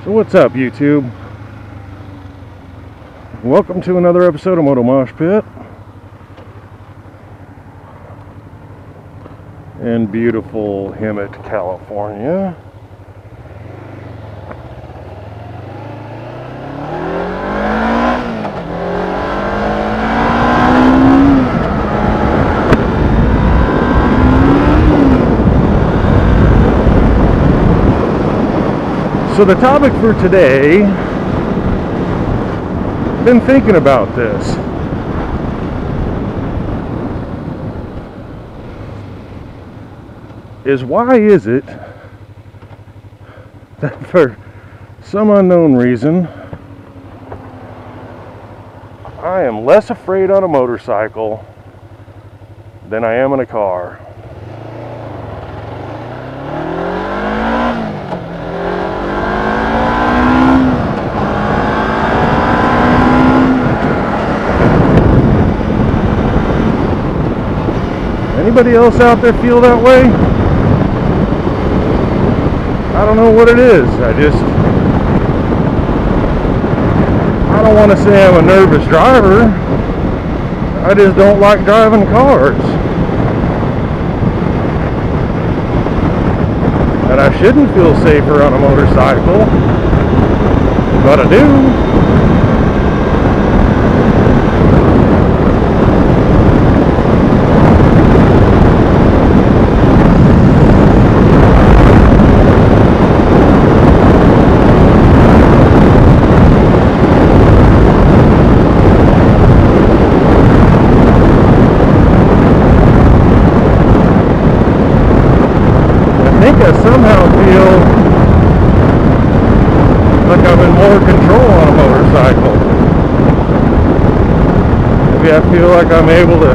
So what's up, YouTube? Welcome to another episode of MOTO MOSHPIT in beautiful Hemet, California. So the topic for today, been thinking about this. Is why is it that for some unknown reason I am less afraid on a motorcycle than I am in a car? Anybody else out there feel that way? I don't know what it is. I don't want to say I'm a nervous driver. I just don't like driving cars. And I shouldn't feel safer on a motorcycle, but I do. I somehow feel like I'm in more control on a motorcycle. Maybe I feel like I'm able to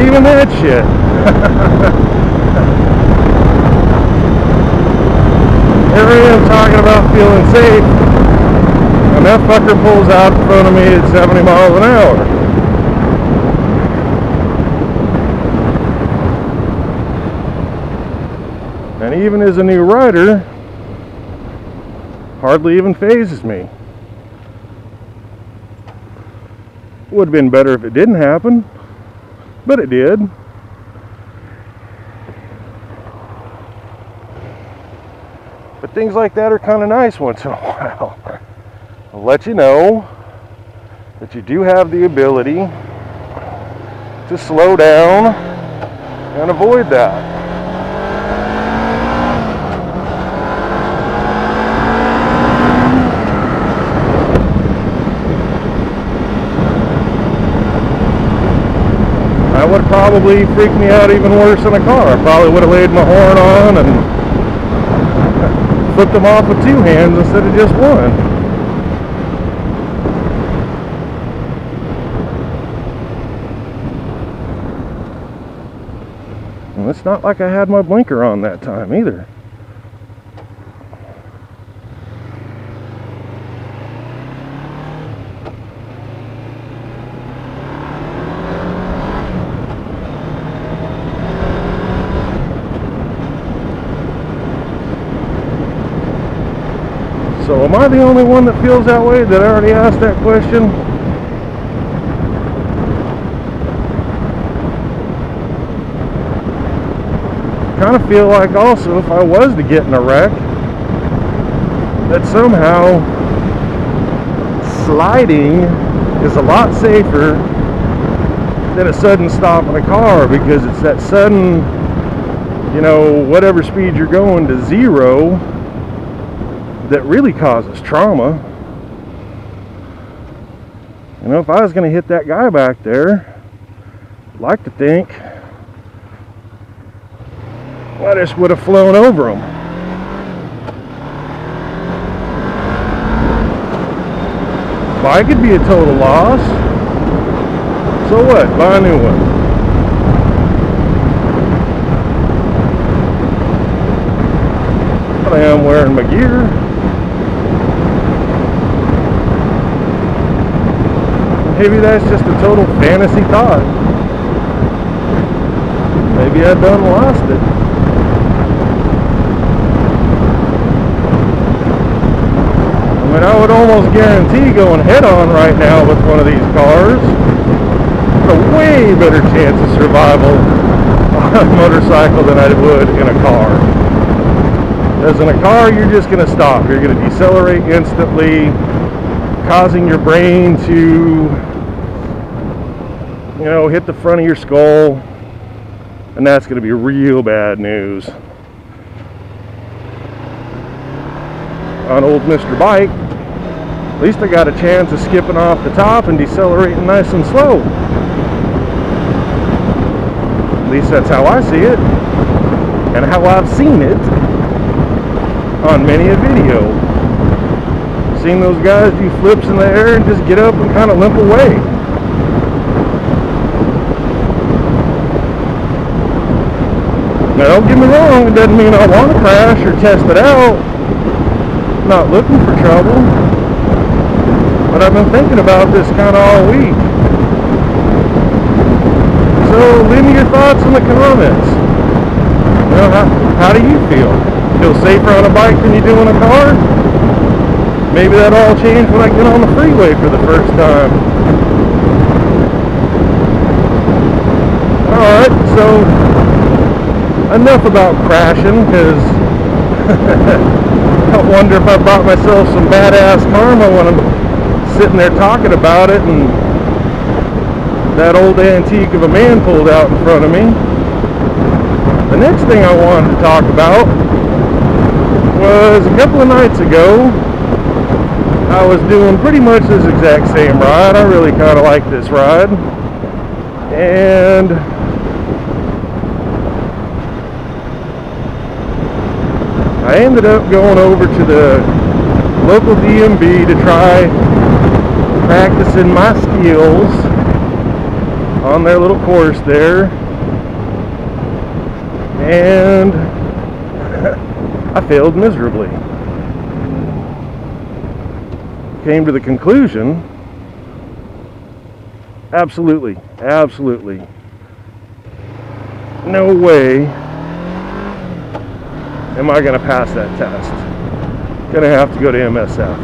even that shit. Here I am talking about feeling safe, and that fucker pulls out in front of me at 70 miles an hour. And even as a new rider, hardly even phases me. Would have been better if it didn't happen, but it did. But things like that are kind of nice once in a while. I'll let you know that you do have the ability to slow down and avoid that. That would probably freak me out even worse in a car. I probably would have laid my horn on and flipped them off with two hands instead of just one. And it's not like I had my blinker on that time either. So am I the only one that feels that way? Did I already ask that question? Kind of feel like also if I was to get in a wreck, that somehow sliding is a lot safer than a sudden stop in a car, because it's that sudden, you know, whatever speed you're going to zero that really causes trauma. You know, if I was going to hit that guy back there, I'd like to think I just would have flown over him. Bike could be a total loss. So what? Buy a new one. But I am wearing my gear. Maybe that's just a total fantasy thought. Maybe I done lost it. mean, I would almost guarantee going head-on right now with one of these cars, a way better chance of survival on a motorcycle than I would in a car. Because in a car, you're just going to stop. You're going to decelerate instantly, causing your brain to, you know, hit the front of your skull, and that's going to be real bad news. On old Mr. Bike, at least I got a chance of skipping off the top and decelerating nice and slow. At least that's how I see it, and how I've seen it on many a video. Seen those guys do flips in the air and just get up and kind of limp away. Now don't get me wrong, it doesn't mean I want to crash or test it out. I'm not looking for trouble. But I've been thinking about this kind of all week. So leave me your thoughts in the comments. You know, how do you feel? Feel safer on a bike than you do in a car? Maybe that'll all change when I get on the freeway for the first time. Alright, so enough about crashing, because I wonder if I brought myself some badass karma when I'm sitting there talking about it and that old antique of a man pulled out in front of me. The next thing I wanted to talk about was a couple of nights ago. I was doing pretty much this exact same ride. I really kind of like this ride, and I ended up going over to the local DMV to try practicing my skills on their little course there, and I failed miserably. Came to the conclusion, absolutely no way am I going to pass that test. Gonna have to go to MSF.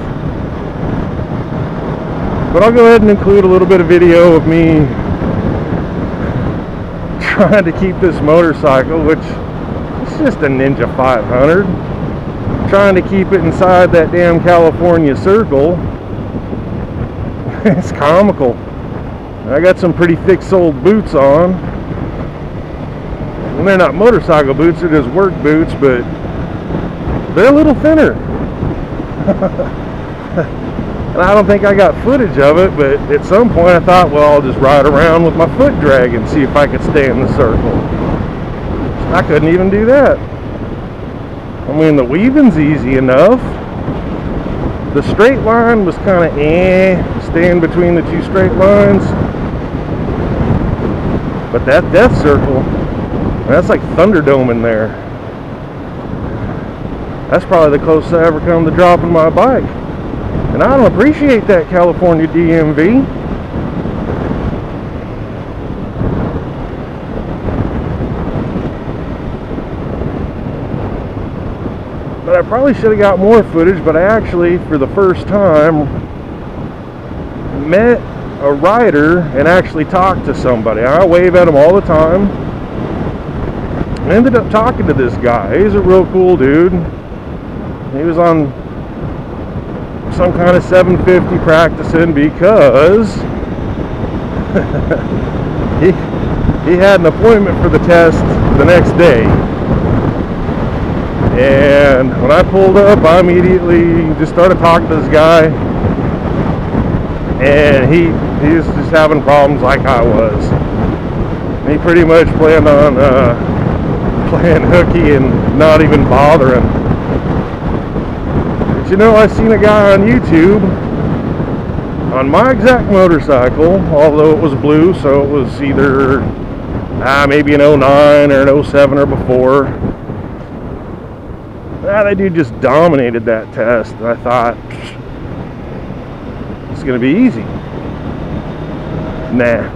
But I'll go ahead and include a little bit of video of me trying to keep this motorcycle, which is just a Ninja 500, trying to keep it inside that damn California Circle. It's comical. I got some pretty thick-soled boots on, and they're not motorcycle boots, they're just work boots, but they're a little thinner. And I don't think I got footage of it, but at some point I thought, well, I'll just ride around with my foot drag and see if I could stay in the circle. I couldn't even do that. I mean, the weaving's easy enough. The straight line was kind of staying between the two straight lines. But that death circle, that's like Thunderdome in there. That's probably the closest I ever come to dropping my bike. And I don't appreciate that California DMV. But I probably should have got more footage, but I actually, for the first time, met a rider and actually talked to somebody. I wave at him all the time. I ended up talking to this guy. He's a real cool dude. He was on some kind of 750 practicing because he had an appointment for the test the next day. And when I pulled up, I immediately just started talking to this guy, and he was just having problems like I was. He pretty much planned on playing hooky and not even bothering. But you know, I seen a guy on YouTube on my exact motorcycle, although it was blue, so it was either maybe an 09 or an 07 or before. That dude just dominated that test, and I thought, it's gonna be easy. Nah.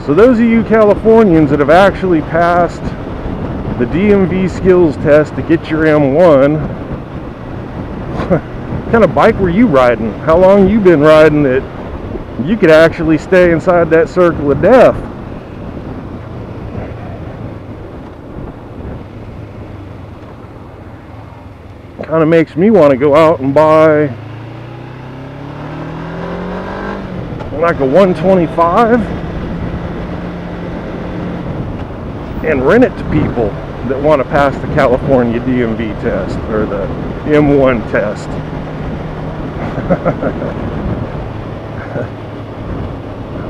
So those of you Californians that have actually passed the DMV skills test to get your M1, What kind of bike were you riding? How long you been riding that you could actually stay inside that circle of death? Kind of makes me want to go out and buy like a 125 and rent it to people that want to pass the California DMV test or the M1 test.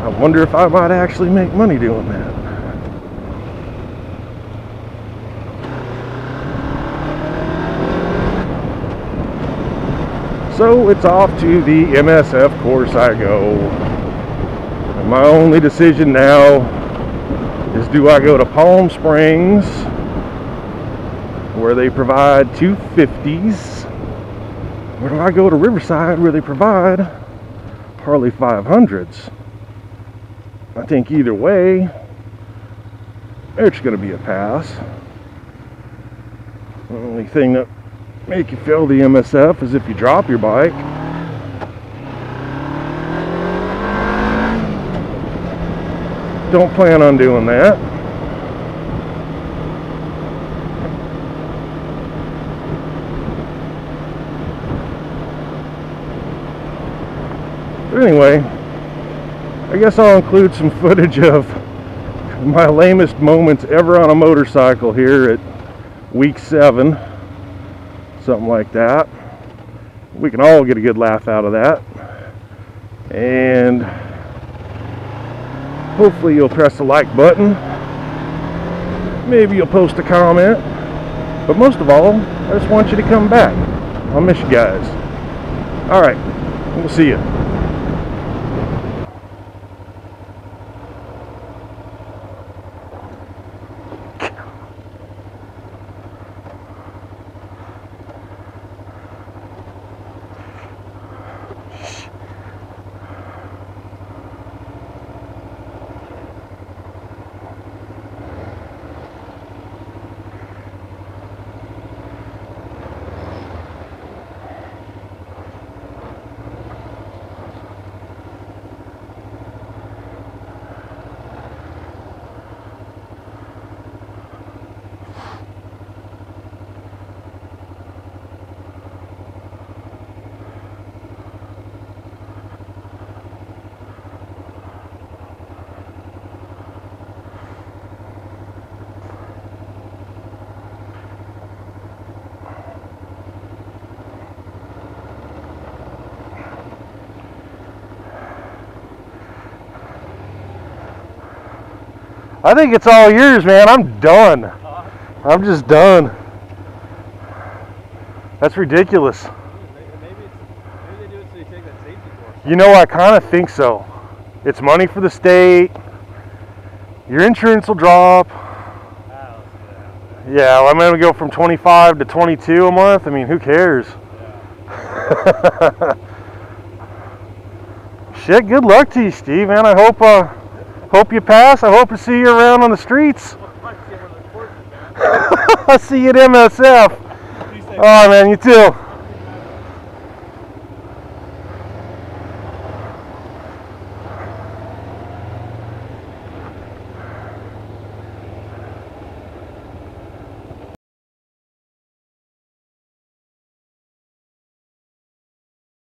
I wonder if I might actually make money doing that. So it's off to the MSF course I go. And my only decision now is, do I go to Palm Springs where they provide 250s, or do I go to Riverside where they provide Harley 500s? I think either way it's going to be a pass. The only thing that make you fail the MSF is if you drop your bike. Don't plan on doing that. But anyway, I guess I'll include some footage of my lamest moments ever on a motorcycle here at week 7. Something like that. We can all get a good laugh out of that. And hopefully you'll press the like button. Maybe you'll post a comment. But most of all, I just want you to come back. I'll miss you guys. Alright, we'll see you. I think it's all yours, man. I'm done. I'm just done. That's ridiculous. Maybe they do it so you take that safety course. You know, I kind of think so. It's money for the state. Your insurance will drop. Yeah, well, I'm going to go from 25 to 22 a month. I mean, who cares? Yeah. Shit, good luck to you, Steve, man. I hope you pass. I hope to see you around on the streets. I'll see you at MSF. All right, man, you too.